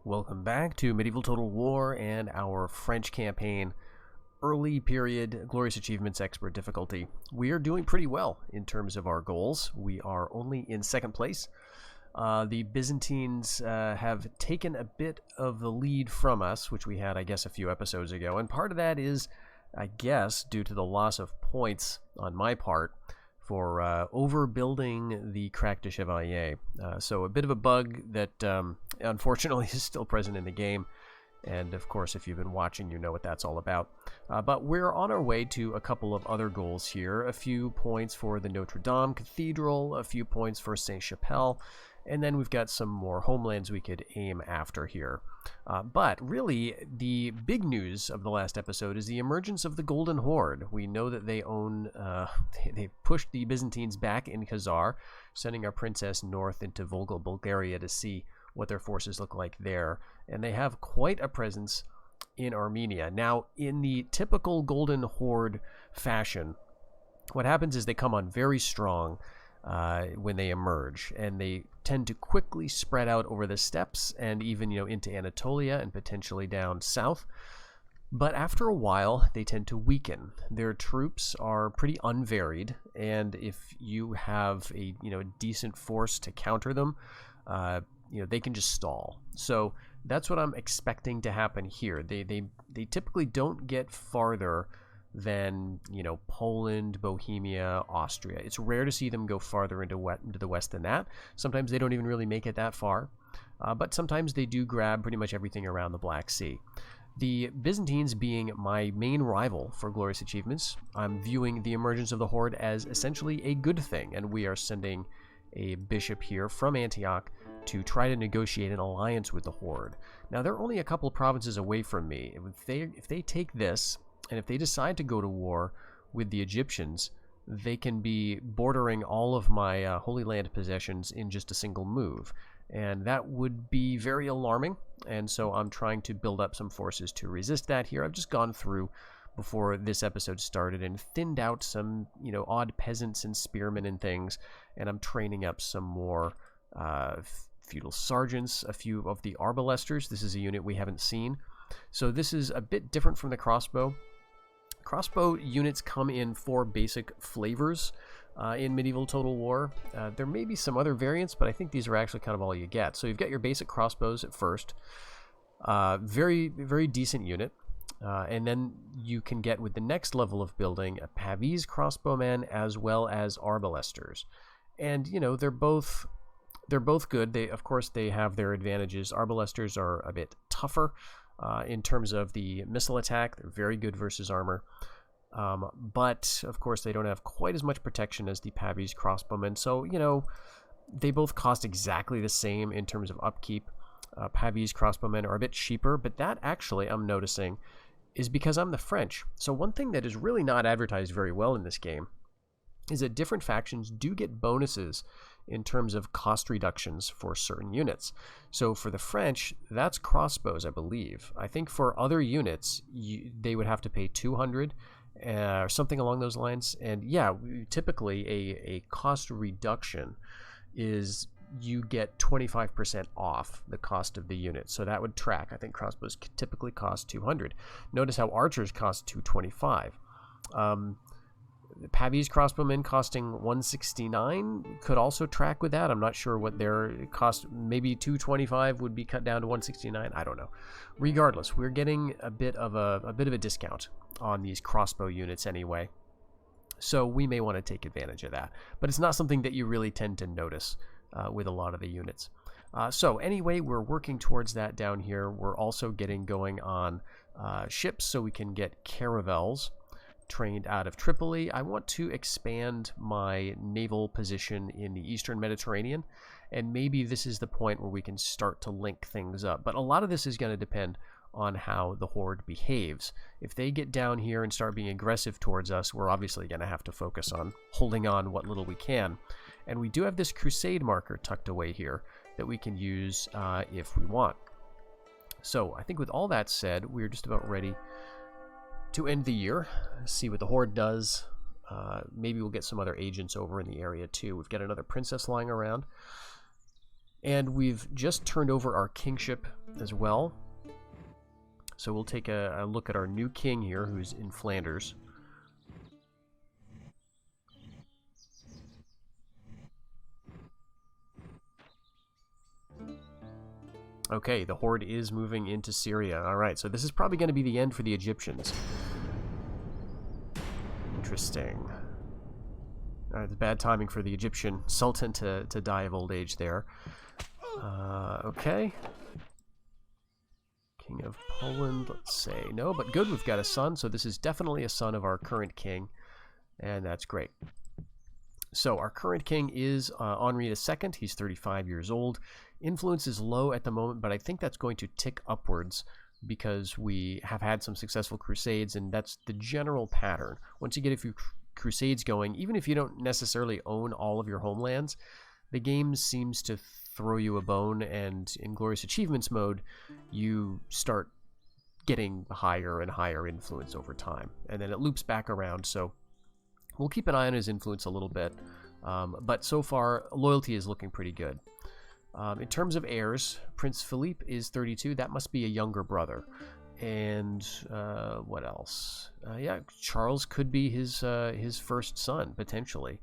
Welcome back to Medieval Total War and our French campaign, early period Glorious Achievements Expert difficulty. We are doing pretty well in terms of our goals. We are only in second place. The Byzantines have taken a bit of the lead from us, which we had, I guess, a few episodes ago. And part of that is, I guess, due to the loss of points on my part for overbuilding the Crac de Chevalier. So a bit of a bug that unfortunately is still present in the game. And of course, if you've been watching, you know what that's all about. But we're on our way to a couple of other goals here. A few points for the Notre Dame Cathedral, a few points for Saint-Chapelle, and then we've got some more homelands we could aim after here. But really, the big news of the last episode is the emergence of the Golden Horde. We know that they own, they pushed the Byzantines back in Khazar, sending our princess north into Volga, Bulgaria to see what their forces look like there. And they have quite a presence in Armenia. Now, in the typical Golden Horde fashion, what happens is they come on very strong when they emerge, and they tend to quickly spread out over the steppes and even into Anatolia and potentially down south. But after a while, they tend to weaken. Their troops are pretty unvaried, and if you have a decent force to counter them, they can just stall. So that's what I'm expecting to happen here. They typically don't get farther than Poland, Bohemia, Austria. It's rare to see them go farther into the west than that. Sometimes they don't even really make it that far, but sometimes they do grab pretty much everything around the Black Sea. The Byzantines being my main rival for Glorious Achievements, I'm viewing the emergence of the Horde as essentially a good thing, and we are sending a bishop here from Antioch to try to negotiate an alliance with the Horde. Now, they're only a couple of provinces away from me. If they take this, and if they decide to go to war with the Egyptians, they can be bordering all of my Holy Land possessions in just a single move. And that would be very alarming. And so I'm trying to build up some forces to resist that here. I've just gone through before this episode started and thinned out some, odd peasants and spearmen and things. And I'm training up some more feudal sergeants, a few of the arbalesters. This is a unit we haven't seen. So this is a bit different from the crossbow. Crossbow units come in 4 basic flavors in Medieval Total War. There may be some other variants, but I think these are actually kind of all you get. So you've got your basic crossbows at first. Very, very decent unit. And then you can get, with the next level of building, a Pavese crossbowman as well as arbalesters. And, they're both good. Of course, they have their advantages. Arbalesters are a bit tougher in terms of the missile attack. They're very good versus armor. But, of course, they don't have quite as much protection as the Pavese crossbowmen. So, they both cost exactly the same in terms of upkeep. Pavese crossbowmen are a bit cheaper, but that actually, I'm noticing, is because I'm the French. So one thing that is really not advertised very well in this game is that different factions do get bonuses in terms of cost reductions for certain units. So for the French, that's crossbows, I believe. I think for other units, they would have to pay 200 or something along those lines. And yeah, typically a cost reduction is you get 25% off the cost of the unit. So that would track. I think crossbows typically cost 200. Notice how archers cost 225. Pavese crossbowmen costing 169 could also track with that. I'm not sure what their cost. Maybe 225 would be cut down to 169. I don't know. Regardless, we're getting a bit of a discount on these crossbow units anyway. So we may want to take advantage of that. But it's not something that you really tend to notice with a lot of the units. So anyway, we're working towards that down here. We're also getting going on ships so we can get caravels trained out of Tripoli. I want to expand my naval position in the Eastern Mediterranean, and maybe this is the point where we can start to link things up. But a lot of this is going to depend on how the Horde behaves. If they get down here and start being aggressive towards us, we're obviously going to have to focus on holding on what little we can. And we do have this Crusade marker tucked away here that we can use if we want. So I think with all that said, we're just about ready to end the year, see what the Horde does. Maybe we'll get some other agents over in the area too. We've got another princess lying around. And we've just turned over our kingship as well. So we'll take a look at our new king here, who's in Flanders. Okay, the horde is moving into Syria. Alright, so this is probably going to be the end for the Egyptians. Interesting. Alright, it's bad timing for the Egyptian sultan to die of old age there. Okay. King of Poland, let's say. No, but good, we've got a son, so this is definitely a son of our current king. And that's great. So our current king is Henri II. He's 35 years old. Influence is low at the moment, but I think that's going to tick upwards because we have had some successful crusades, and that's the general pattern. Once you get a few crusades going, even if you don't necessarily own all of your homelands, the game seems to throw you a bone, and in Glorious Achievements mode, you start getting higher and higher influence over time, and then it loops back around, so we'll keep an eye on his influence a little bit, but so far, loyalty is looking pretty good. In terms of heirs, Prince Philippe is 32. That must be a younger brother. And what else? Yeah, Charles could be his first son, potentially.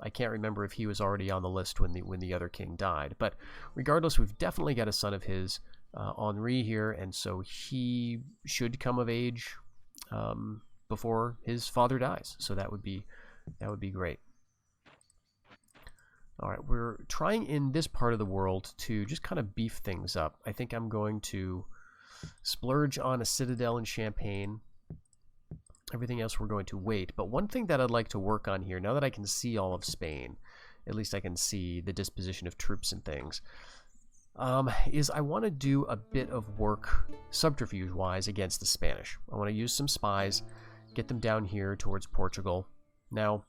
I can't remember if he was already on the list when the other king died. But regardless, we've definitely got a son of his, Henri here, and so he should come of age before his father dies. So that would be great. All right, we're trying in this part of the world to just kind of beef things up. I think I'm going to splurge on a citadel in Champagne. Everything else we're going to wait. But one thing that I'd like to work on here, now that I can see all of Spain, at least I can see the disposition of troops and things, is I want to do a bit of work subterfuge-wise against the Spanish. I want to use some spies, get them down here towards Portugal. Now,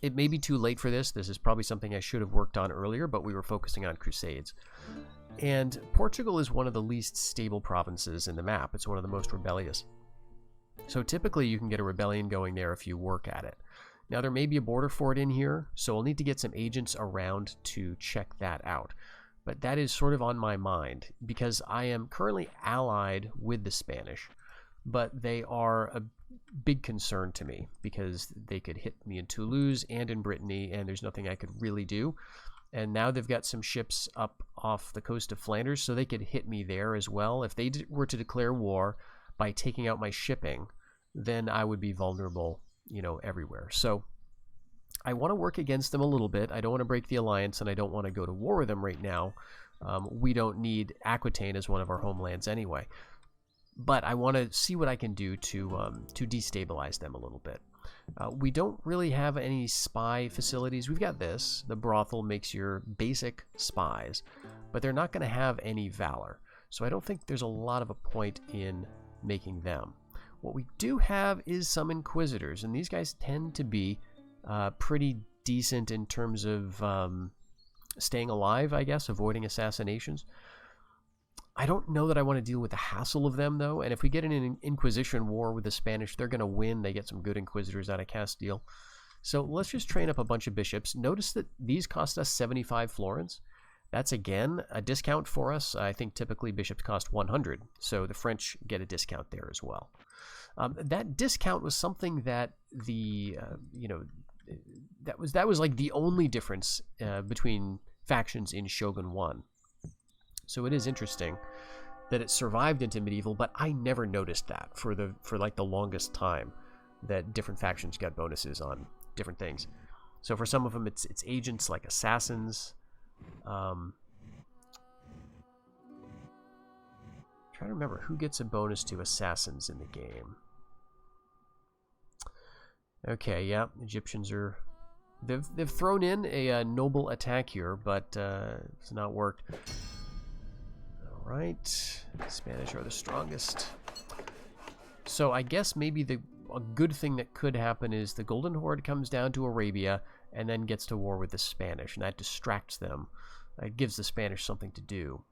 it may be too late for this. This is probably something I should have worked on earlier, but we were focusing on Crusades. And Portugal is one of the least stable provinces in the map. It's one of the most rebellious. So typically you can get a rebellion going there if you work at it. Now there may be a border fort in here, so I'll need to get some agents around to check that out. But that is sort of on my mind, because I am currently allied with the Spanish, but they are a big concern to me because they could hit me in Toulouse and in Brittany, and there's nothing I could really do. And now they've got some ships up off the coast of Flanders, so they could hit me there as well. If they were to declare war by taking out my shipping, then I would be vulnerable, you know, everywhere. So I want to work against them a little bit. I don't want to break the alliance, and I don't want to go to war with them right now. We don't need Aquitaine as one of our homelands anyway. But I want to see what I can do to destabilize them a little bit. We don't really have any spy facilities. We've got this. The brothel makes your basic spies, but they're not going to have any valor. So I don't think there's a lot of a point in making them. What we do have is some inquisitors, and these guys tend to be pretty decent in terms of staying alive, I guess, avoiding assassinations. I don't know that I want to deal with the hassle of them, though, and if we get in an Inquisition war with the Spanish, they're going to win. They get some good Inquisitors out of Castile. So let's just train up a bunch of bishops. Notice that these cost us 75 florins. That's, again, a discount for us. I think typically bishops cost 100, so the French get a discount there as well. That discount was something that the, that was like the only difference between factions in Shogun 1. So it is interesting that it survived into medieval, but I never noticed that for like the longest time, that different factions got bonuses on different things. So for some of them, it's agents like assassins. Trying to remember who gets a bonus to assassins in the game. Okay, yeah, Egyptians are. They've thrown in a noble attack here, but it's not worked. Right, Spanish are the strongest. So I guess maybe a good thing that could happen is the Golden Horde comes down to Arabia and then gets to war with the Spanish, and that distracts them. It gives the Spanish something to do.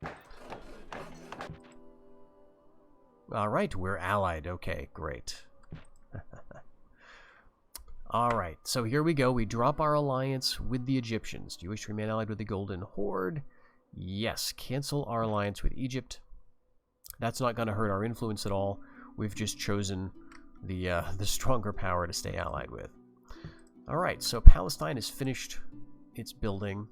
All right, we're allied. Okay, great. All right, so here we go. We drop our alliance with the Egyptians. Do you wish to remain allied with the Golden Horde? Yes, cancel our alliance with Egypt. That's not going to hurt our influence at all. We've just chosen the stronger power to stay allied with. All right, so Palestine has finished its building.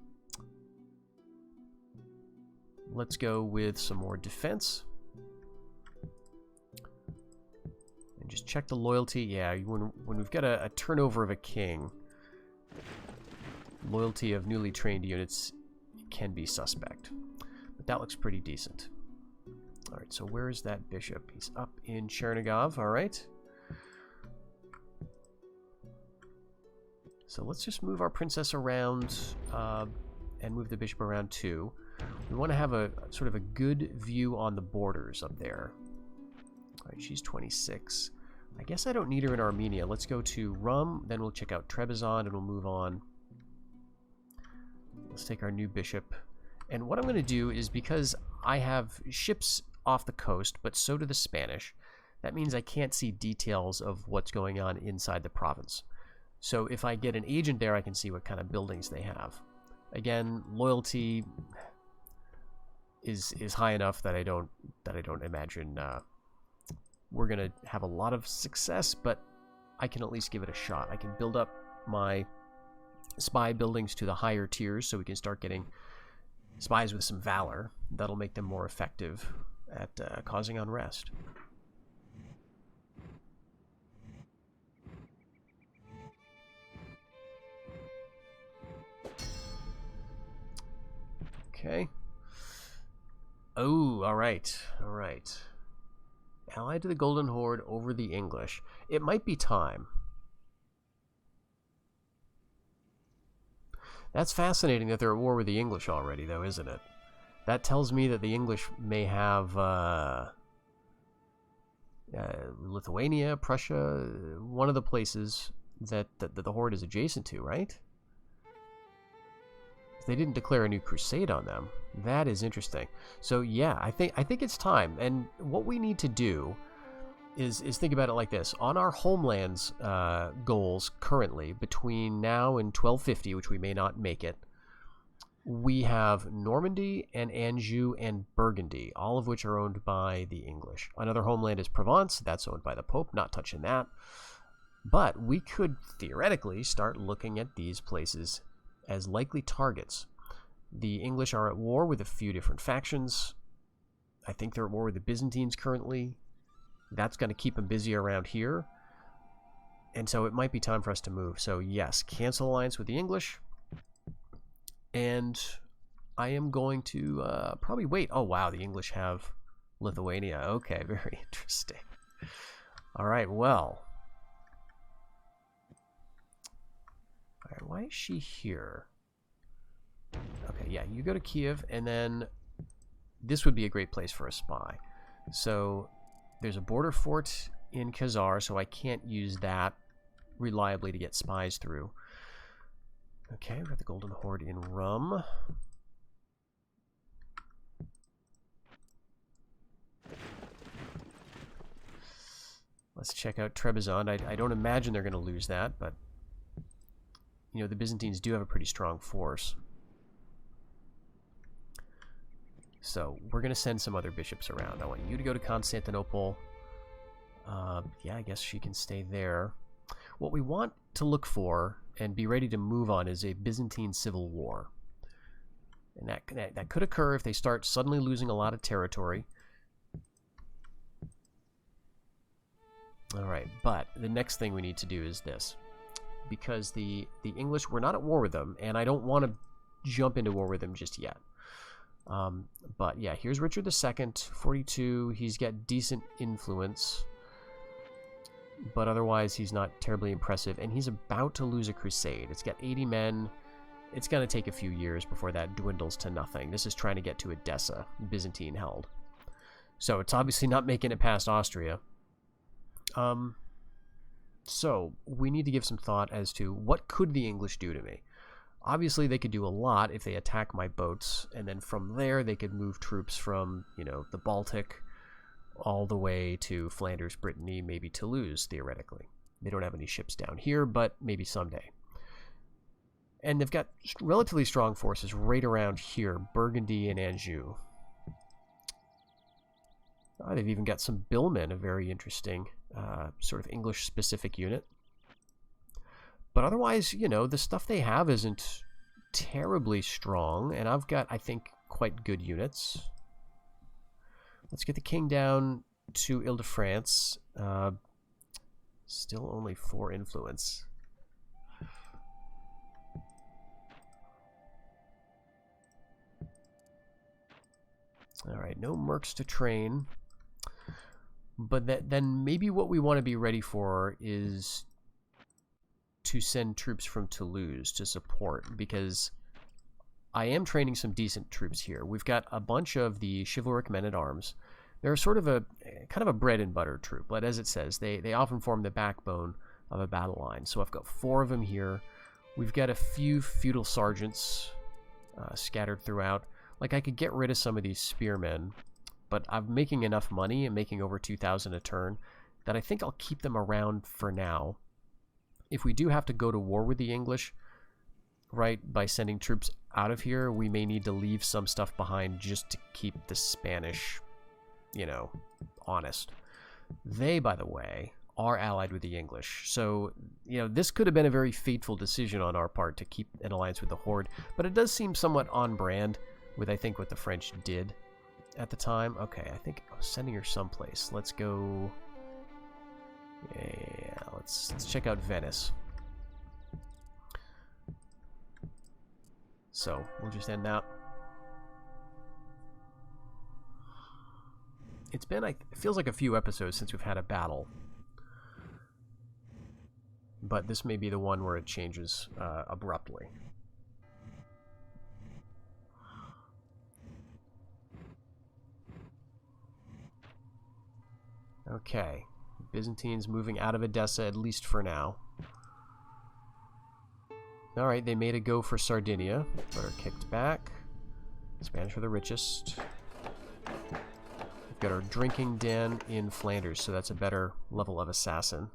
Let's go with some more defense. And just check the loyalty. Yeah, when we've got a turnover of a king, loyalty of newly trained units can be suspect. But that looks pretty decent. All right, so where is that bishop? He's up in Chernigov, all right. So let's just move our princess around and move the bishop around too. We want to have a sort of a good view on the borders up there. All right, she's 26. I guess I don't need her in Armenia. Let's go to Rum, then we'll check out Trebizond, and we'll move on. Let's take our new bishop. And what I'm going to do is, because I have ships off the coast, but so do the Spanish, that means I can't see details of what's going on inside the province. So if I get an agent there, I can see what kind of buildings they have. Again, loyalty is high enough that I don't imagine we're gonna have a lot of success, but I can at least give it a shot. I can build up my spy buildings to the higher tiers so we can start getting spies with some valor. That'll make them more effective at causing unrest. Okay. Oh, all right. All right. Allied to the Golden Horde over the English. It might be time. That's fascinating that they're at war with the English already, though, isn't it? That tells me that the English may have Lithuania, Prussia, one of the places that the Horde is adjacent to, right? They didn't declare a new crusade on them. That is interesting. So yeah, I think it's time. And what we need to do is think about it like this. On our homeland's goals currently, between now and 1250, which we may not make it, we have Normandy and Anjou and Burgundy, all of which are owned by the English. Another homeland is Provence. That's owned by the Pope. Not touching that. But we could theoretically start looking at these places as likely targets. The English are at war with a few different factions. I think they're at war with the Byzantines currently. That's going to keep them busy around here. And so it might be time for us to move. So yes, cancel alliance with the English. And I am going to probably wait. Oh wow, the English have Lithuania. Okay, very interesting. All right, well. All right, why is she here? Okay, yeah, you go to Kiev, and then this would be a great place for a spy. So there's a border fort in Khazar, so I can't use that reliably to get spies through. Okay, we've got the Golden Horde in Rum. Let's check out Trebizond. I don't imagine they're going to lose that, but you know, the Byzantines do have a pretty strong force. So we're going to send some other bishops around. I want you to go to Constantinople. Yeah, I guess she can stay there. What we want to look for and be ready to move on is a Byzantine civil war. And that could occur if they start suddenly losing a lot of territory. All right, but the next thing we need to do is this. Because the English, we're not at war with them, and I don't want to jump into war with them just yet. But yeah, here's Richard II, 42. He's got decent influence, but otherwise he's not terribly impressive, and he's about to lose a crusade. It's got 80 men. It's going to take a few years before that dwindles to nothing. This is trying to get to Edessa, Byzantine held. So it's obviously not making it past Austria. So we need to give some thought as to what could the English do to me. Obviously, they could do a lot if they attack my boats, and then from there they could move troops from, you know, the Baltic all the way to Flanders, Brittany, maybe Toulouse, theoretically. They don't have any ships down here, but maybe someday. And they've got relatively strong forces right around here, Burgundy and Anjou. Oh, they've even got some billmen, a very interesting sort of English-specific unit. But otherwise, you know, the stuff they have isn't terribly strong, and I've got, I think, quite good units. Let's get the king down to Ile-de-France. Still only 4 influence. Alright, no mercs to train. But then maybe what we want to be ready for is to send troops from Toulouse to support, because I am training some decent troops here. We've got a bunch of the chivalric men-at-arms. They're sort of a kind of a bread and butter troop, but as it says, they often form the backbone of a battle line. So I've got 4 of them here. We've got a few feudal sergeants scattered throughout. Like, I could get rid of some of these spearmen, but I'm making enough money and making over 2,000 a turn that I think I'll keep them around for now. If we do have to go to war with the English, right, by sending troops out of here, we may need to leave some stuff behind just to keep the Spanish, you know, honest. They, by the way, are allied with the English. So, you know, this could have been a very fateful decision on our part to keep an alliance with the Horde, but it does seem somewhat on brand with, I think, what the French did at the time. Okay, I think I was sending her someplace. Let's go... Yeah, let's check out Venice. So, we'll just end that. It's been, it feels like a few episodes since we've had a battle. But this may be the one where it changes abruptly. Okay. Byzantines moving out of Edessa, at least for now. Alright, they made a go for Sardinia, but are kicked back. Spanish are the richest. We've got our drinking den in Flanders, so that's a better level of assassin.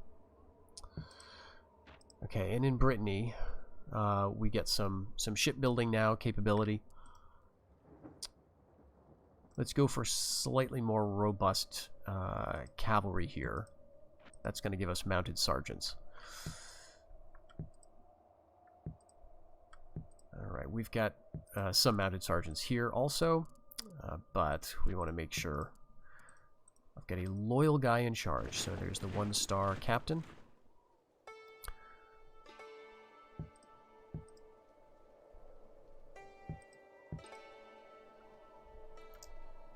Okay, and in Brittany, we get some shipbuilding now capability. Let's go for slightly more robust cavalry here. That's going to give us mounted sergeants. Alright, we've got some mounted sergeants here also, but we want to make sure I've got a loyal guy in charge. So there's the 1-star captain.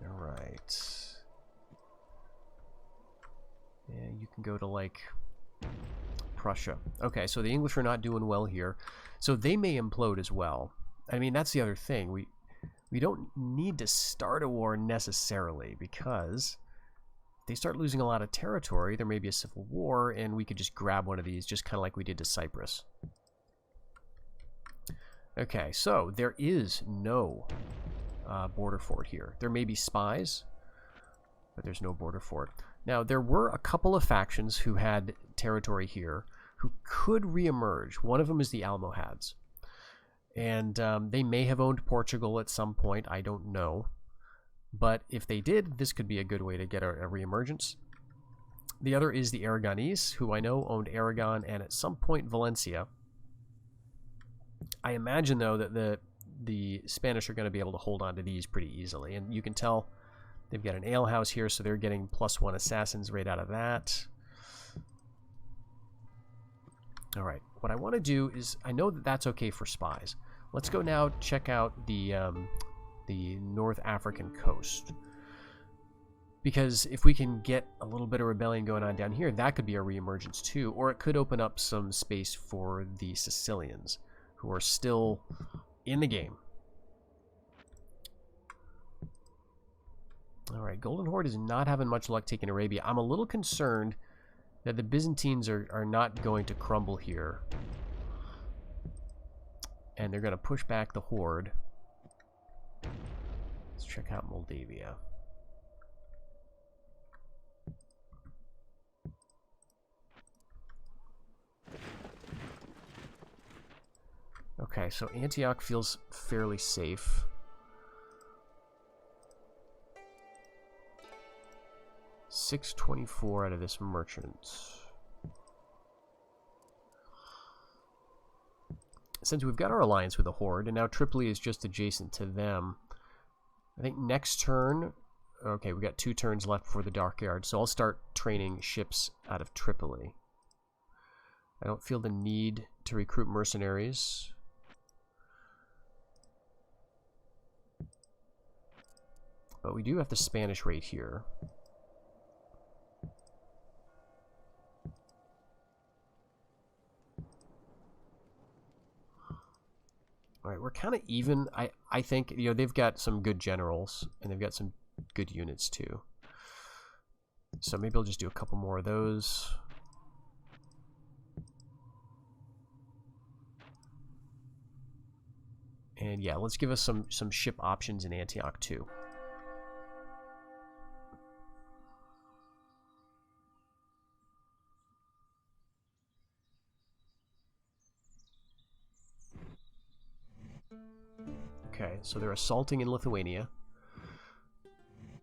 Alright. Yeah, you can go to, like, Prussia. Okay, so the English are not doing well here. So they may implode as well. I mean, that's the other thing. We don't need to start a war necessarily, because if they start losing a lot of territory, there may be a civil war, and we could just grab one of these, just kind of like we did to Cyprus. Okay, so there is no border fort here. There may be spies, but there's no border fort. Now, there were a couple of factions who had territory here who could reemerge. One of them is the Almohads. And they may have owned Portugal at some point. I don't know. But if they did, this could be a good way to get a reemergence. The other is the Aragonese, who I know owned Aragon and at some point Valencia. I imagine, though, that the Spanish are going to be able to hold on to these pretty easily. And you can tell they've got an alehouse here, so they're getting +1 assassins right out of that. Alright, what I want to do is, I know that that's okay for spies. Let's go now check out the North African coast. Because if we can get a little bit of rebellion going on down here, that could be a reemergence too. Or it could open up some space for the Sicilians, who are still in the game. Alright, Golden Horde is not having much luck taking Arabia. I'm a little concerned that the Byzantines are not going to crumble here. And they're going to push back the Horde. Let's check out Moldavia. Okay, so Antioch feels fairly safe. 624 out of this merchant. Since we've got our alliance with the Horde, and now Tripoli is just adjacent to them, I think next turn... Okay, we got 2 turns left before the Dockyard, so I'll start training ships out of Tripoli. I don't feel the need to recruit mercenaries. But we do have the Spanish rate here. Alright, we're kind of even. I think, you know, they've got some good generals, and they've got some good units too. So maybe I'll just do a couple more of those. And yeah, let's give us some ship options in Antioch too. Okay, so they're assaulting in Lithuania.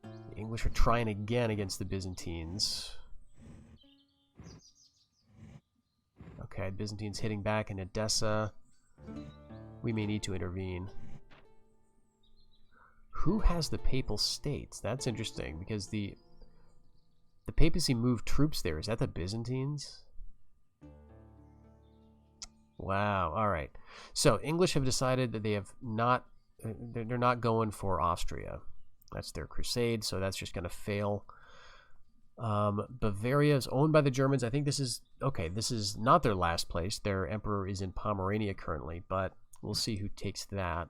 The English are trying again against the Byzantines. Okay, Byzantines hitting back in Edessa. We may need to intervene. Who has the Papal States? That's interesting, because the papacy moved troops there. Is that the Byzantines? Wow, alright. So, English have decided that they have not... They're not going for Austria. That's their crusade, so that's just going to fail. Bavaria is owned by the Germans. I think this is... Okay, this is not their last place. Their emperor is in Pomerania currently, but we'll see who takes that.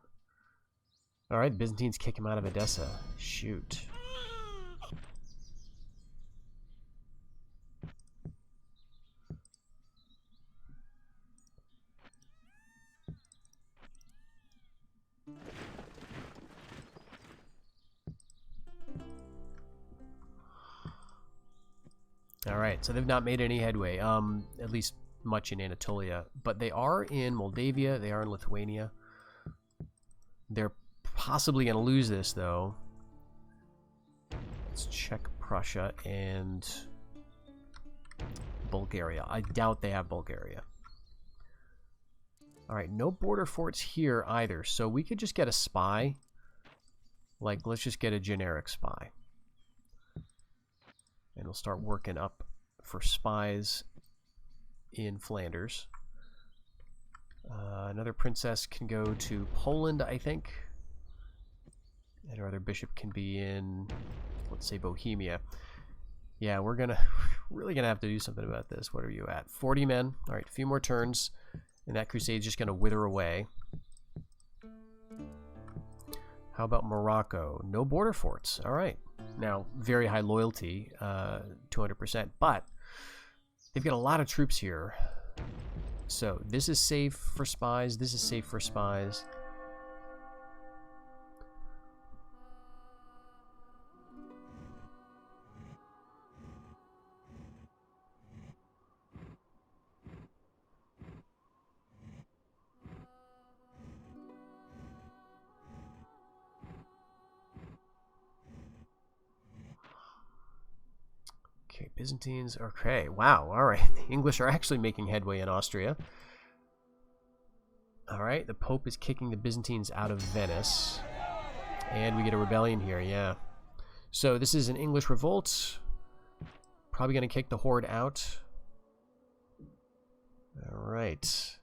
Alright, the Byzantines kick him out of Edessa. Shoot. Alright, so they've not made any headway, at least much in Anatolia. But they are in Moldavia, they are in Lithuania. They're possibly going to lose this, though. Let's check Prussia and Bulgaria. I doubt they have Bulgaria. Alright, no border forts here either, so we could just get a spy. Like, let's just get a generic spy. And we'll start working up for spies in Flanders. Another princess can go to Poland, I think. And our other bishop can be in, let's say, Bohemia. Yeah, we're really gonna have to do something about this. What are you at? 40 men. All right, a few more turns, and that crusade's just gonna wither away. How about Morocco? No border forts. All right. Now, very high loyalty, 200%, but they've got a lot of troops here. So this is safe for spies. This is safe for spies. Okay, Byzantines. Okay, wow. All right, the English are actually making headway in Austria. All right, the Pope is kicking the Byzantines out of Venice. And we get a rebellion here, yeah. So this is an English revolt. Probably going to kick the Horde out. All right.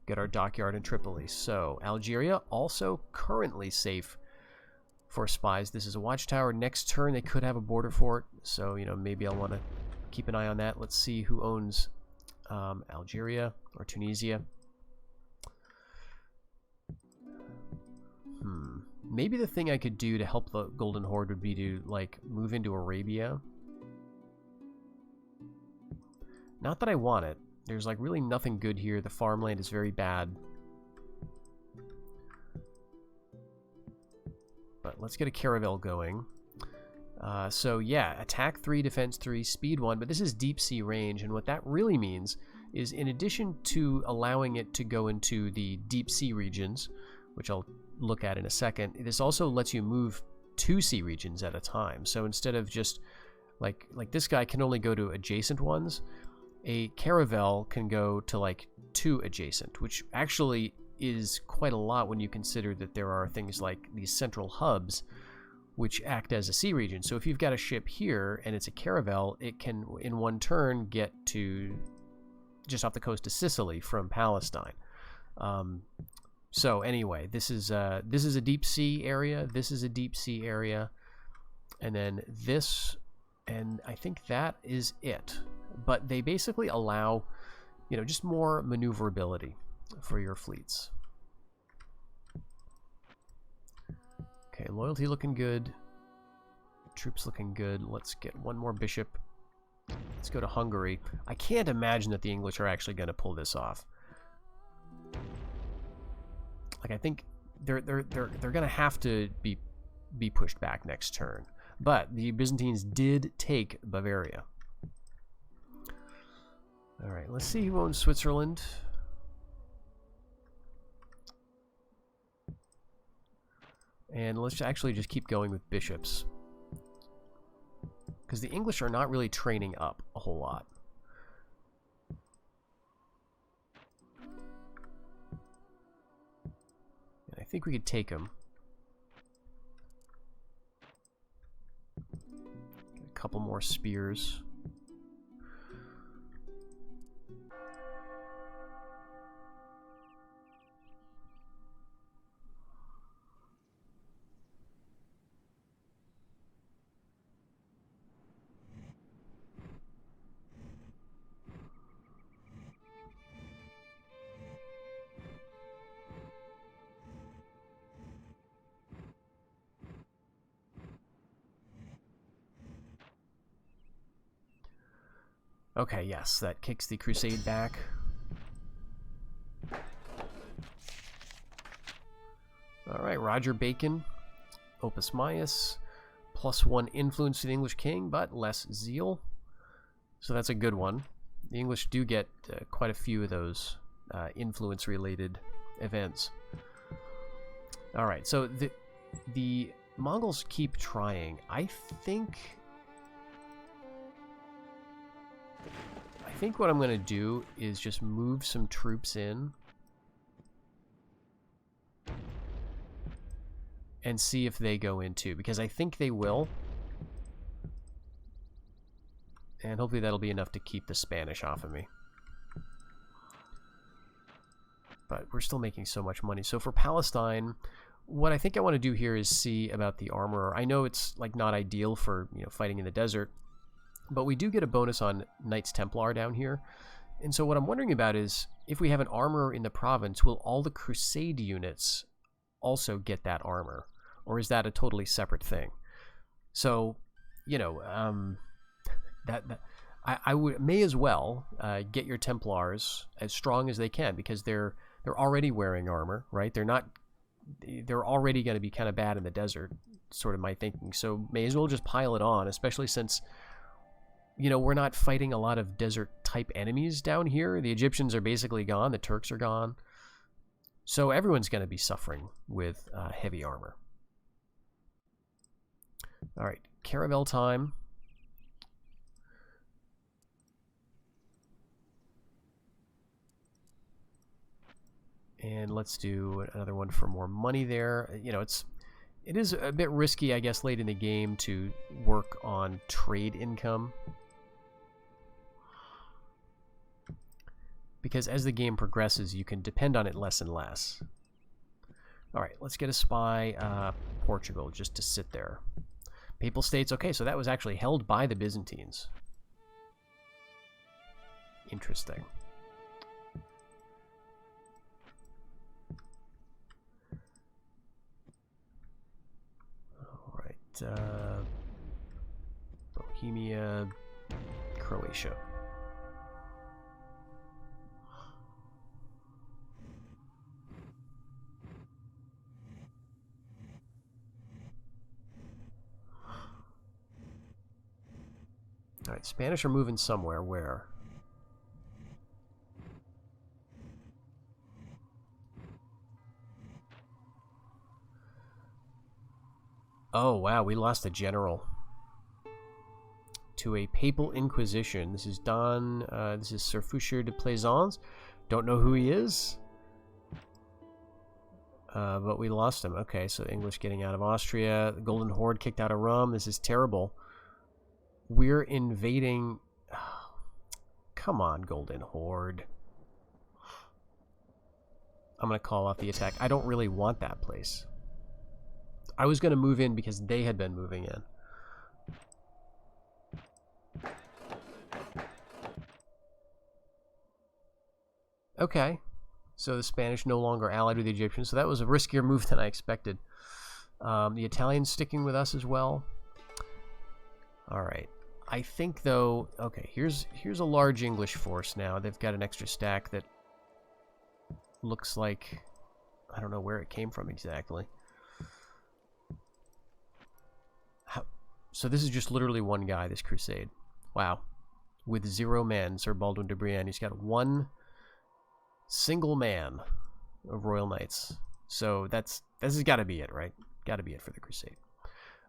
Get our dockyard in Tripoli. So, Algeria, also currently safe for spies. This is a watchtower. Next turn, they could have a border fort. So, you know, maybe I'll want to keep an eye on that. Let's see who owns Algeria or Tunisia. Maybe the thing I could do to help the Golden Horde would be to, like, move into Arabia. Not that I want it. There's, like, really nothing good here. The farmland is very bad. But let's get a caravel going. So, yeah, attack 3, defense 3, speed 1. But this is deep sea range, and what that really means is in addition to allowing it to go into the deep sea regions, which I'll look at in a second, this also lets you move 2 sea regions at a time. So instead of just like this guy can only go to adjacent ones, a caravel can go to like 2 adjacent, which actually is quite a lot when you consider that there are things like these central hubs which act as a sea region. So if you've got a ship here and it's a caravel, it can in one turn get to just off the coast of Sicily from Palestine. So anyway, this is a deep sea area, this is a deep sea area, and then this, and I think that is it. But they basically allow, you know, just more maneuverability for your fleets. Okay, loyalty looking good. Troops looking good. Let's get one more bishop. Let's go to Hungary. I can't imagine that the English are actually going to pull this off. Like, I think they're going to have to be pushed back next turn. But the Byzantines did take Bavaria. All right, let's see who owns Switzerland. And let's actually just keep going with bishops. Because the English are not really training up a whole lot. And I think we could take them. Get a couple more spears. Okay, yes, that kicks the Crusade back. Alright, Roger Bacon, Opus Maius, +1 influence to the English king, but less zeal. So that's a good one. The English do get quite a few of those influence-related events. Alright, so the Mongols keep trying. I think what I'm going to do is just move some troops in and see if they go in too, because I think they will. And hopefully that'll be enough to keep the Spanish off of me. But we're still making so much money. So for Palestine, what I think I want to do here is see about the armorer. I know it's like not ideal for, you know, fighting in the desert, but we do get a bonus on Knights Templar down here. And so what I'm wondering about is, if we have an armorer in the province, will all the Crusade units also get that armor? Or is that a totally separate thing? So, you know, I may as well get your Templars as strong as they can, because they're already wearing armor, right? They're already going to be kind of bad in the desert, sort of my thinking. So may as well just pile it on, especially since, you know, we're not fighting a lot of desert-type enemies down here. The Egyptians are basically gone. The Turks are gone. So everyone's going to be suffering with heavy armor. All right, caravel time. And let's do another one for more money there. You know, it is a bit risky, I guess, late in the game to work on trade income, because as the game progresses, you can depend on it less and less. All right, let's get a spy, Portugal, just to sit there. Papal States, okay, so that was actually held by the Byzantines. Interesting. All right, Bohemia, Croatia. All right, Spanish are moving somewhere. Where? Oh, wow, we lost a general to a papal inquisition. This is this is Sir Foucher de Plaisance. Don't know who he is. But we lost him. Okay, so English getting out of Austria. The Golden Horde kicked out of Rome. This is terrible. We're invading... Oh, come on, Golden Horde. I'm going to call off the attack. I don't really want that place. I was going to move in because they had been moving in. Okay. So the Spanish no longer allied with the Egyptians. So that was a riskier move than I expected. The Italians sticking with us as well. All right. I think, though... Okay, here's a large English force now. They've got an extra stack that looks like... I don't know where it came from exactly. So this is just literally one guy, this crusade. Wow. With 0 men, Sir Baldwin de Brienne. He's got 1 single man of Royal Knights. So this has got to be it, right? Got to be it for the crusade.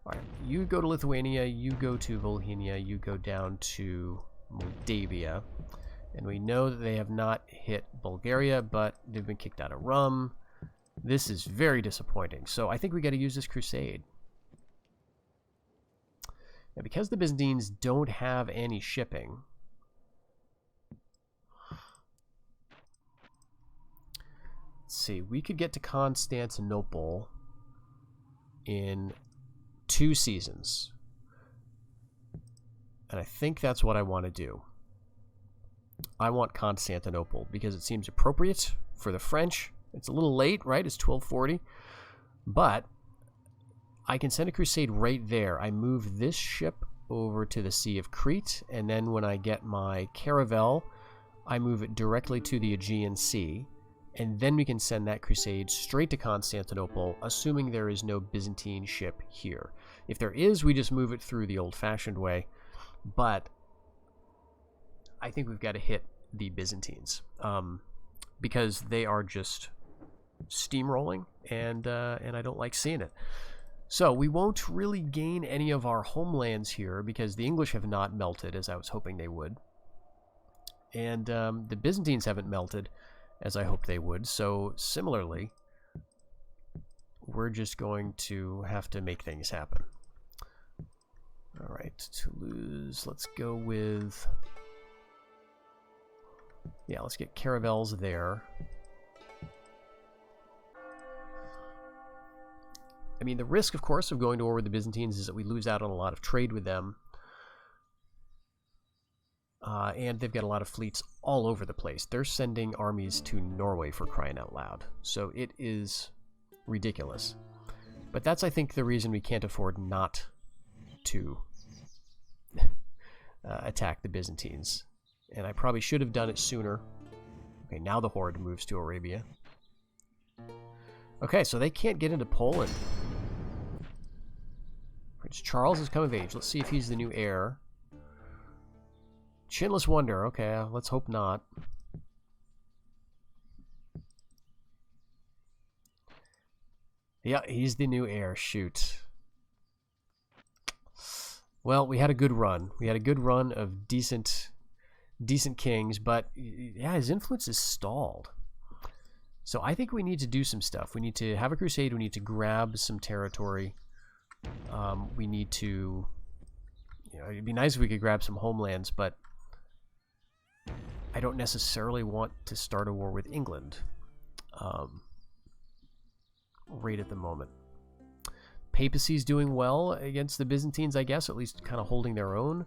All right, you go to Lithuania, you go to Volhynia, you go down to Moldavia. And we know that they have not hit Bulgaria, but they've been kicked out of Rum. This is very disappointing. So I think we got to use this crusade. Now, because the Byzantines don't have any shipping, let's see, we could get to Constantinople in 2 seasons. And I think that's what I want to do. I want Constantinople because it seems appropriate for the French. It's a little late, right? It's 1240. But I can send a crusade right there. I move this ship over to the Sea of Crete, and then when I get my caravel, I move it directly to the Aegean Sea, and then we can send that crusade straight to Constantinople, assuming there is no Byzantine ship here. If there is, we just move it through the old-fashioned way, but I think we've got to hit the Byzantines, because they are just steamrolling, and I don't like seeing it. So we won't really gain any of our homelands here because the English have not melted, as I was hoping they would. And the Byzantines haven't melted, as I hoped they would. So similarly, we're just going to have to make things happen. All right, Toulouse, let's go with... Yeah, let's get caravels there. I mean, the risk, of course, of going to war with the Byzantines is that we lose out on a lot of trade with them. And they've got a lot of fleets all over the place. They're sending armies to Norway, for crying out loud. So it is ridiculous. But that's, I think, the reason we can't afford not to attack the Byzantines. And I probably should have done it sooner. Okay, now the Horde moves to Arabia. Okay, so they can't get into Poland. Prince Charles has come of age. Let's see if he's the new heir. Chinless Wonder. Okay, let's hope not. Yeah, he's the new heir. Shoot. Well, we had a good run. We had a good run of decent kings, but yeah, his influence is stalled. So I think we need to do some stuff. We need to have a crusade. We need to grab some territory. We need to, it'd be nice if we could grab some homelands, but I don't necessarily want to start a war with England right at the moment. Papacy's doing well against the Byzantines, I guess, at least kind of holding their own.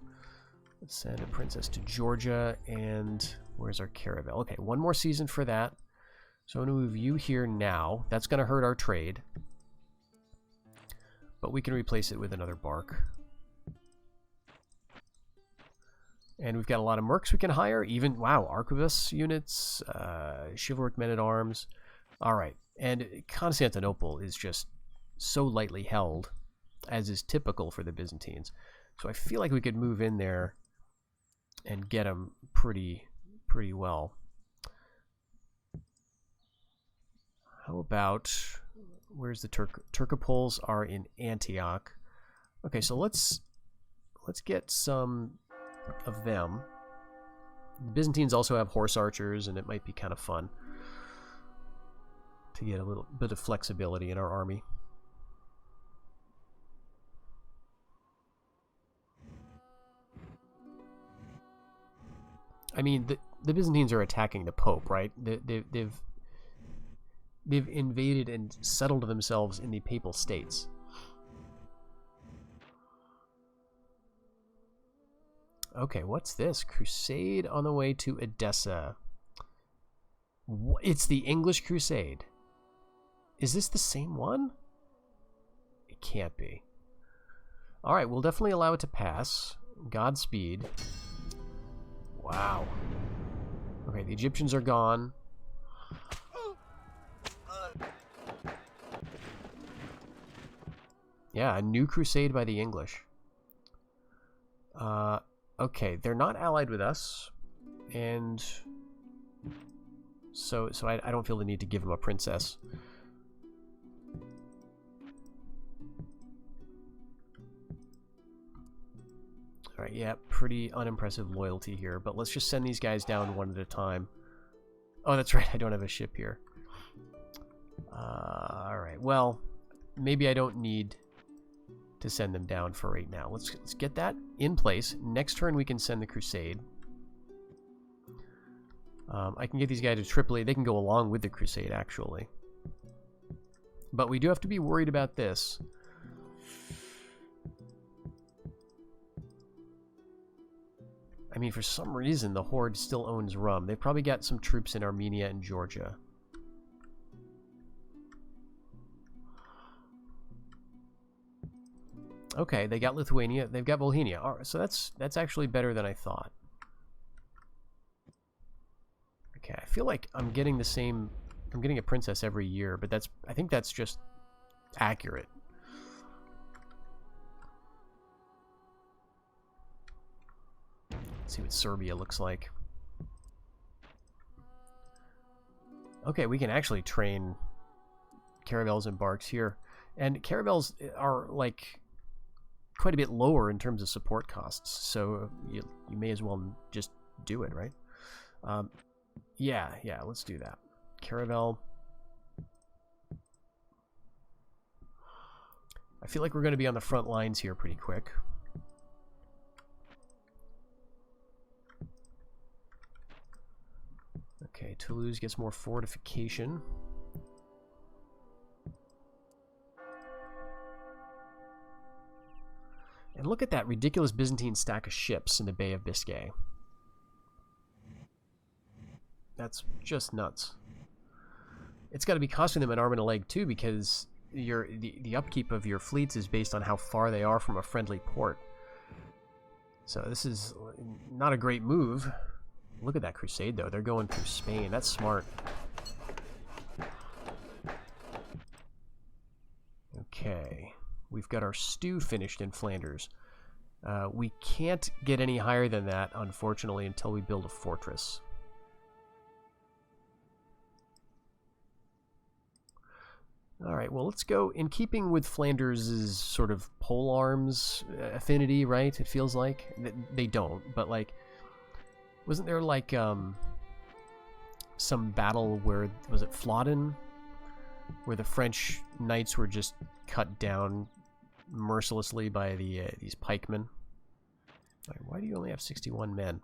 Let's send a princess to Georgia, and where's our caravel? Okay, 1 more season for that. So I'm going to move you here now. That's going to hurt our trade. But we can replace it with another bark. And we've got a lot of mercs we can hire. Even, wow, arquebus units, chivalric men-at-arms. All right. And Constantinople is just so lightly held, as is typical for the Byzantines. So I feel like we could move in there and get them pretty well. How about Where's the Turcopoles are in Antioch. Okay, so let's get some of them. The Byzantines also have horse archers, and it might be kind of fun to get a little bit of flexibility in our army. I mean, the Byzantines are attacking the Pope, right? They've invaded and settled themselves in the Papal States. Okay, what's this? Crusade on the way to Edessa. It's the English Crusade. Is this the same one? It can't be. Alright, we'll definitely allow it to pass. Godspeed. Wow. Okay, the Egyptians are gone. Yeah, a new crusade by the English. Okay, they're not allied with us, and so I don't feel the need to give them a princess. Alright, yeah, pretty unimpressive loyalty here, but let's just send these guys down one at a time. Oh, that's right, I don't have a ship here. Alright, well, maybe I don't need to send them down for right now. Let's get that in place. Next turn we can send the Crusade. I can get these guys to Tripoli. They can go along with the Crusade, actually. But we do have to be worried about this. I mean, for some reason, the Horde still owns Rum. They've probably got some troops in Armenia and Georgia. Okay, they got Lithuania. They've got Volhynia. All right, so that's actually better than I thought. Okay, I feel like I'm getting the same... I'm getting a princess every year, but I think that's just accurate. Let's see what Serbia looks like. Okay, we can actually train caravels and barks here. And caravels are, like, quite a bit lower in terms of support costs, so you may as well just do it, right? Yeah, let's do that. Caravel. I feel like we're going to be on the front lines here pretty quick. Okay, Toulouse gets more fortification. And look at that ridiculous Byzantine stack of ships in the Bay of Biscay. That's just nuts. It's got to be costing them an arm and a leg too, because the upkeep of your fleets is based on how far they are from a friendly port. So this is not a great move. Look at that crusade though. They're going through Spain. That's smart. Okay. We've got our stew finished in Flanders. We can't get any higher than that, unfortunately, until we build a fortress. Alright, well, let's go in keeping with Flanders' sort of polearms affinity, right? It feels like. They don't, but, like, wasn't there, like, some battle where, was it Flodden? Where the French knights were just cut down mercilessly by these pikemen. Right, why do you only have 61 men?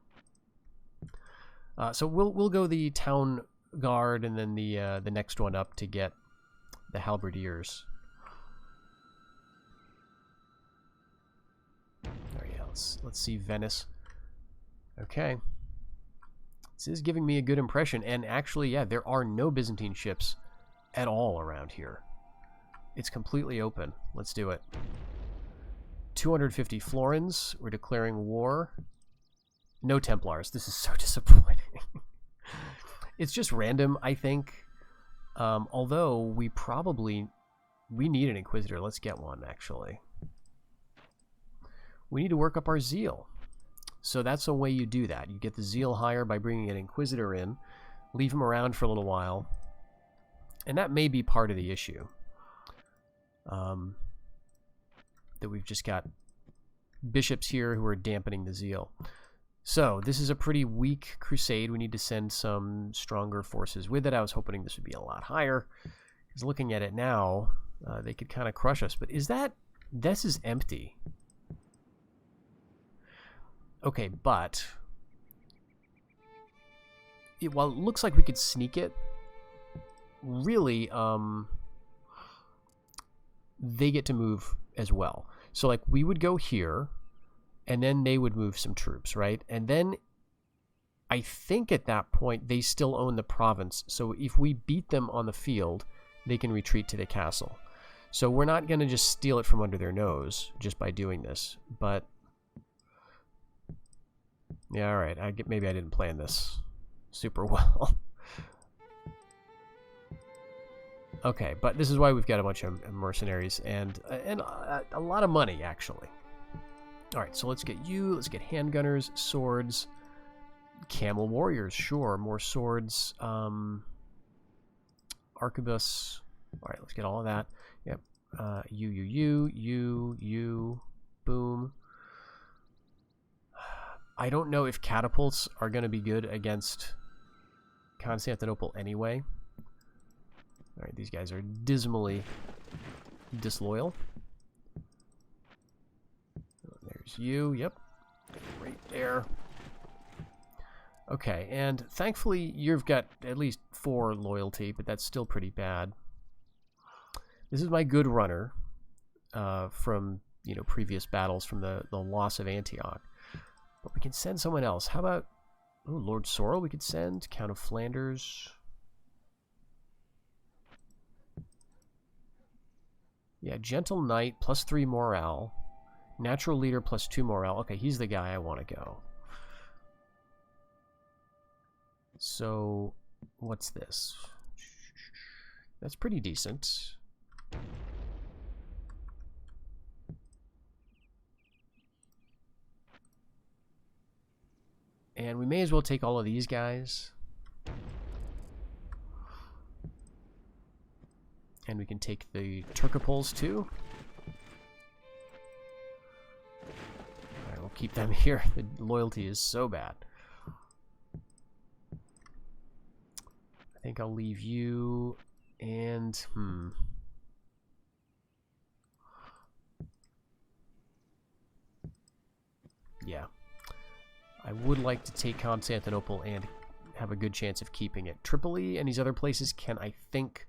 So we'll go the town guard and then the next one up to get the halberdiers. Oh yeah, let's see Venice. Okay, this is giving me a good impression, and actually, yeah, there are no Byzantine ships at all around here. It's completely open. Let's do it. 250 florins. We're declaring war. No Templars. This is so disappointing. It's just random, I think. Although we need an Inquisitor. Let's get one, actually. We need to work up our zeal. So that's a way you do that. You get the zeal higher by bringing an Inquisitor in, leave him around for a little while, and that may be part of the issue. that we've just got bishops here who are dampening the zeal. So this is a pretty weak crusade. We need to send some stronger forces with it. I was hoping this would be a lot higher. Because looking at it now, they could kind of crush us. But is that... This is empty. Okay, but... while it looks like we could sneak it, really, they get to move as well. So, like, we would go here, and then they would move some troops, right? And then I think at that point they still own the province. So if we beat them on the field, they can retreat to the castle. So we're not going to just steal it from under their nose just by doing this. But yeah, all right. Maybe I didn't plan this super well. Okay, but this is why we've got a bunch of mercenaries and a lot of money, actually. All right, so let's get you. Let's get handgunners, swords, camel warriors. Sure, more swords. Arquebus. All right, let's get all of that. Yep. You. Boom. I don't know if catapults are going to be good against Constantinople anyway. All right, these guys are dismally disloyal. There's you. Yep. Right there. Okay, and thankfully you've got at least 4 loyalty, but that's still pretty bad. This is my good runner from, previous battles from the loss of Antioch. But we can send someone else. How about Lord Sorrel we could send? Count of Flanders. Yeah, Gentle Knight, +3 morale. Natural Leader, +2 morale. Okay, he's the guy I want to go. So, what's this? That's pretty decent. And we may as well take all of these guys. And we can take the Turcopoles too. Alright, we'll keep them here. The loyalty is so bad. I think I'll leave you and... Yeah. I would like to take Constantinople and have a good chance of keeping it. Tripoli and these other places can, I think...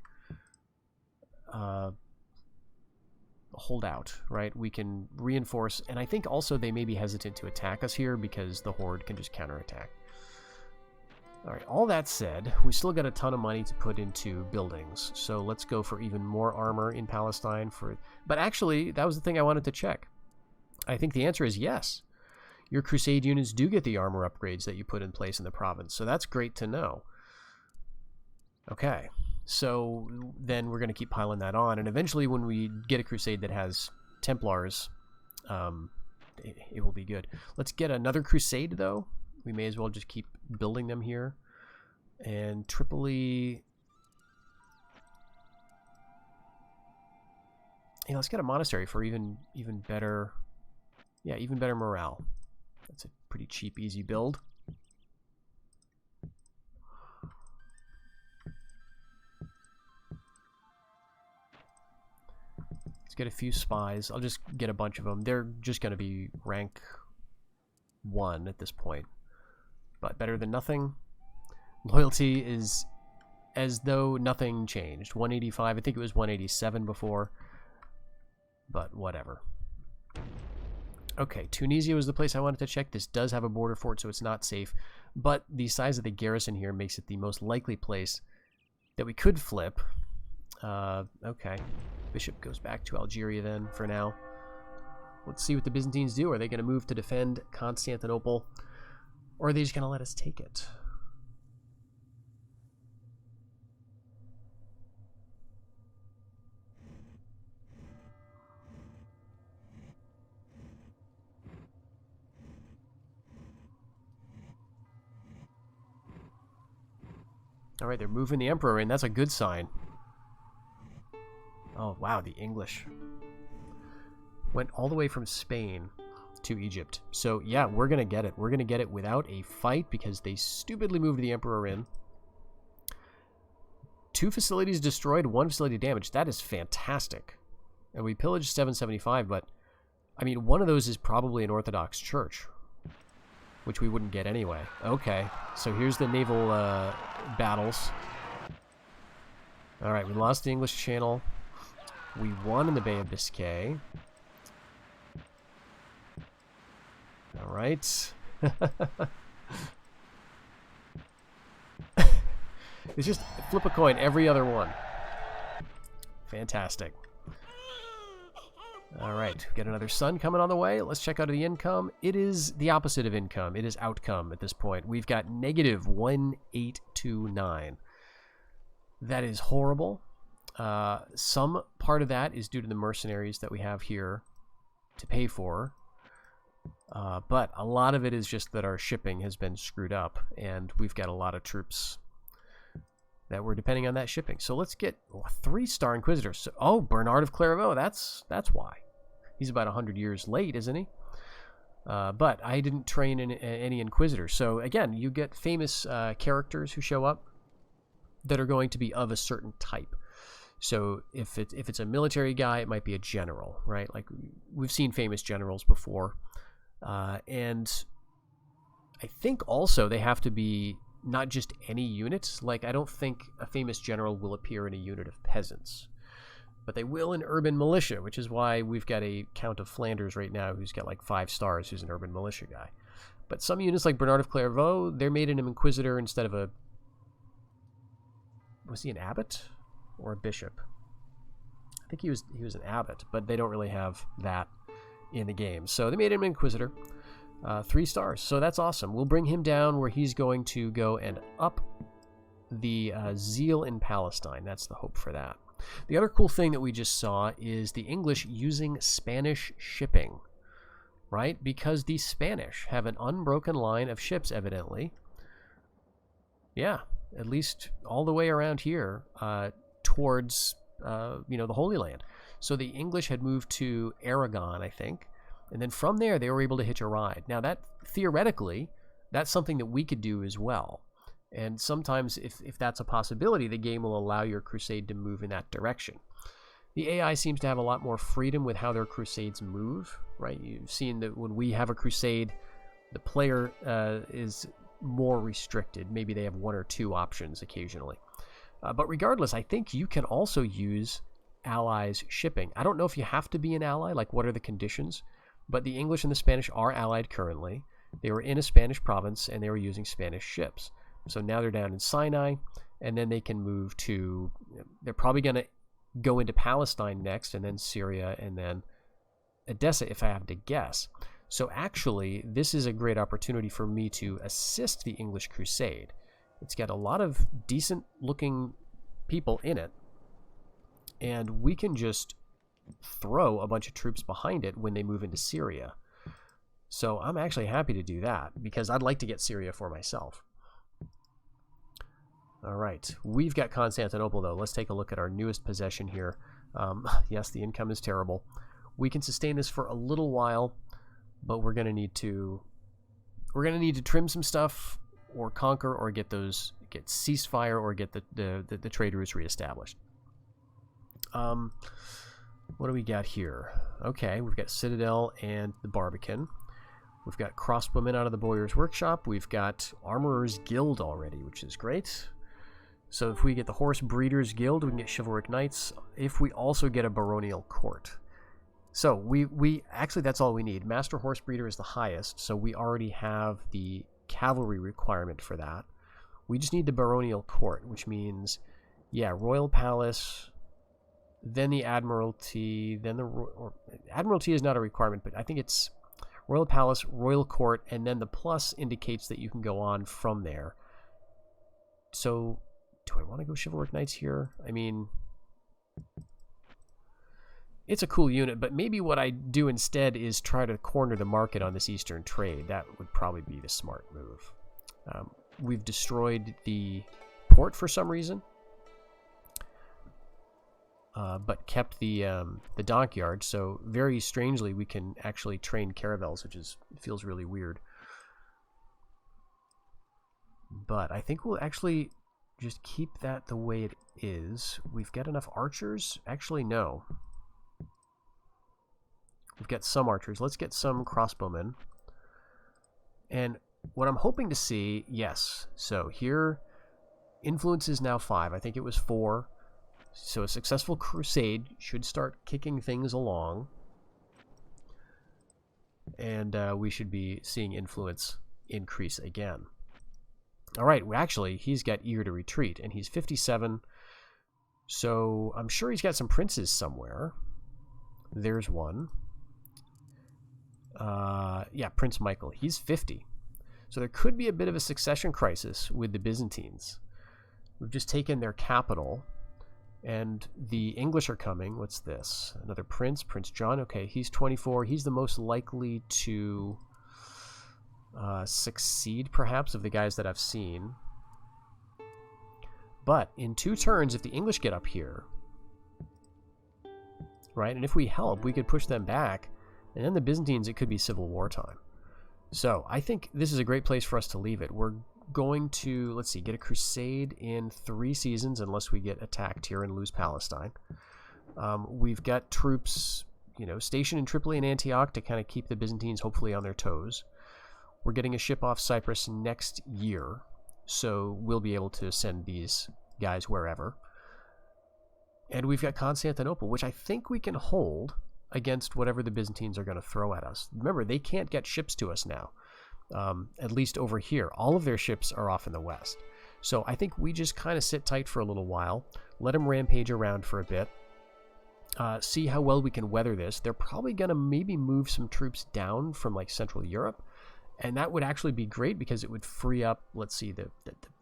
hold out, right? We can reinforce, and I think also they may be hesitant to attack us here because the Horde can just counterattack. Alright, all that said, we still got a ton of money to put into buildings, so let's go for even more armor in Palestine. But actually, that was the thing I wanted to check. I think the answer is yes. Your Crusade units do get the armor upgrades that you put in place in the province, so that's great to know. Okay. So then we're going to keep piling that on, and eventually when we get a crusade that has Templars, it will be good. Let's get another crusade, though. We may as well just keep building them here. And Tripoli... Yeah, let's get a monastery for even better... Yeah, even better morale. That's a pretty cheap, easy build. Get a few spies. I'll just get a bunch of them. They're just going to be rank 1 at this point. But better than nothing. Loyalty is as though nothing changed. 185. I think it was 187 before. But whatever. Okay, Tunisia was the place I wanted to check. This does have a border fort, so it's not safe. But the size of the garrison here makes it the most likely place that we could flip. Okay. Bishop goes back to Algeria then, for now. Let's see what the Byzantines do. Are they going to move to defend Constantinople? Or are they just going to let us take it? Alright, they're moving the Emperor in. That's a good sign. Oh, wow, the English went all the way from Spain to Egypt. So, yeah, we're going to get it. We're going to get it without a fight because they stupidly moved the Emperor in. 2 facilities destroyed, 1 facility damaged. That is fantastic. And we pillaged 775, but, I mean, one of those is probably an Orthodox church, which we wouldn't get anyway. Okay, so here's the naval battles. All right, we lost the English Channel. We won in the Bay of Biscay. All right. It's just flip a coin every other one. Fantastic. All right, get another sun coming on the way. Let's check out the income. It is the opposite of income. It is outcome at this point. We've got negative 1829. That is horrible. Some part of that is due to the mercenaries that we have here to pay for. But a lot of it is just that our shipping has been screwed up, and we've got a lot of troops that we're depending on that shipping. So let's get 3-star Inquisitors. So, oh, Bernard of Clairvaux. That's why. He's about 100 years late, isn't he? But I didn't train any Inquisitors. So again, you get famous characters who show up that are going to be of a certain type. So if it's a military guy, it might be a general, right? Like we've seen famous generals before. And I think also they have to be not just any units. Like I don't think a famous general will appear in a unit of peasants, but they will in urban militia, which is why we've got a Count of Flanders right now who's got like 5 stars, who's an urban militia guy. But some units like Bernard of Clairvaux, they're made in an Inquisitor instead of a... Was he an abbot or a bishop? I think he was an abbot, but they don't really have that in the game. So they made him an Inquisitor. 3 stars. So that's awesome. We'll bring him down where he's going to go and up the zeal in Palestine. That's the hope for that. The other cool thing that we just saw is the English using Spanish shipping, right? Because the Spanish have an unbroken line of ships, evidently. Yeah, at least all the way around here towards, the Holy Land. So the English had moved to Aragon, I think, and then from there they were able to hitch a ride. Now that, theoretically, that's something that we could do as well. And sometimes, if that's a possibility, the game will allow your crusade to move in that direction. The AI seems to have a lot more freedom with how their crusades move, right? You've seen that when we have a crusade, the player is more restricted. Maybe they have 1 or 2 options occasionally. But regardless, I think you can also use allies shipping. I don't know if you have to be an ally, like what are the conditions, but the English and the Spanish are allied currently. They were in a Spanish province, and they were using Spanish ships. So now they're down in Sinai, and then they can move to... They're probably going to go into Palestine next, and then Syria, and then Edessa, if I have to guess. So actually, this is a great opportunity for me to assist the English Crusade. It's got a lot of decent-looking people in it, and we can just throw a bunch of troops behind it when they move into Syria. So I'm actually happy to do that, because I'd like to get Syria for myself. All right, we've got Constantinople, though. Let's take a look at our newest possession here. Yes, the income is terrible. We can sustain this for a little while, but we're going to need to trim some stuff, or conquer, or get ceasefire, or get the trade routes reestablished. What do we got here? Okay, we've got Citadel and the Barbican. We've got crossbowmen out of the Bowyer's Workshop. We've got Armorer's Guild already, which is great. So if we get the Horse Breeders Guild, we can get Chivalric Knights. If we also get a Baronial Court. So we actually, that's all we need. Master Horse Breeder is the highest, so we already have the cavalry requirement for that. We just need the Baronial Court, which means, yeah, Royal Palace, then the Admiralty, then Admiralty is not a requirement, but I think it's Royal Palace, Royal Court, and then the plus indicates that you can go on from there. So, do I want to go Chivalric Knights here? I mean, it's a cool unit, but maybe what I do instead is try to corner the market on this Eastern trade. That would probably be the smart move. We've destroyed the port for some reason. but kept the dockyard. So very strangely, we can actually train caravels, which feels really weird. But I think we'll actually just keep that the way it is. We've got enough archers? Actually, no. We've got some archers. Let's get some crossbowmen. And what I'm hoping to see, yes. So here, influence is now 5. I think it was 4. So a successful crusade should start kicking things along. And we should be seeing influence increase again. All right, well, actually, he's got eager to retreat, and he's 57. So I'm sure he's got some princes somewhere. There's one. Yeah, Prince Michael. He's 50. So there could be a bit of a succession crisis with the Byzantines. We've just taken their capital, and the English are coming. What's this? Another prince, Prince John. Okay, he's 24. He's the most likely to succeed, perhaps, of the guys that I've seen. But in 2 turns, if the English get up here, right, and if we help, we could push them back, and then the Byzantines, it could be civil war time. So I think this is a great place for us to leave it. We're going to, let's see, get a crusade in 3 seasons, unless we get attacked here and lose Palestine. We've got troops, stationed in Tripoli and Antioch to kind of keep the Byzantines hopefully on their toes. We're getting a ship off Cyprus next year, so we'll be able to send these guys wherever. And we've got Constantinople, which I think we can hold against whatever the Byzantines are going to throw at us. Remember, they can't get ships to us now, at least over here. All of their ships are off in the west. So I think we just kind of sit tight for a little while, let them rampage around for a bit, see how well we can weather this. They're probably going to maybe move some troops down from like Central Europe, and that would actually be great because it would free up, let's see, the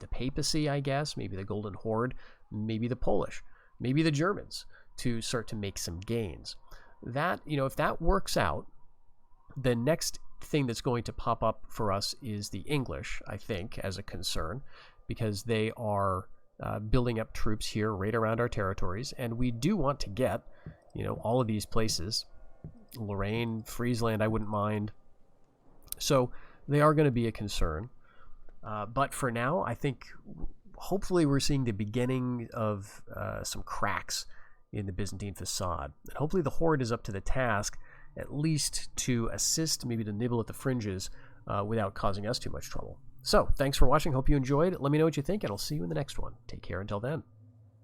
papacy, I guess, maybe the Golden Horde, maybe the Polish, maybe the Germans, to start to make some gains. That, if that works out, the next thing that's going to pop up for us is the English, I think, as a concern, because they are building up troops here right around our territories, and we do want to get, all of these places. Lorraine, Friesland, I wouldn't mind. So they are going to be a concern. But for now, I think hopefully we're seeing the beginning of some cracks in the Byzantine facade. And hopefully the Horde is up to the task, at least to assist, maybe to nibble at the fringes without causing us too much trouble. So, thanks for watching. Hope you enjoyed. Let me know what you think, and I'll see you in the next one. Take care until then.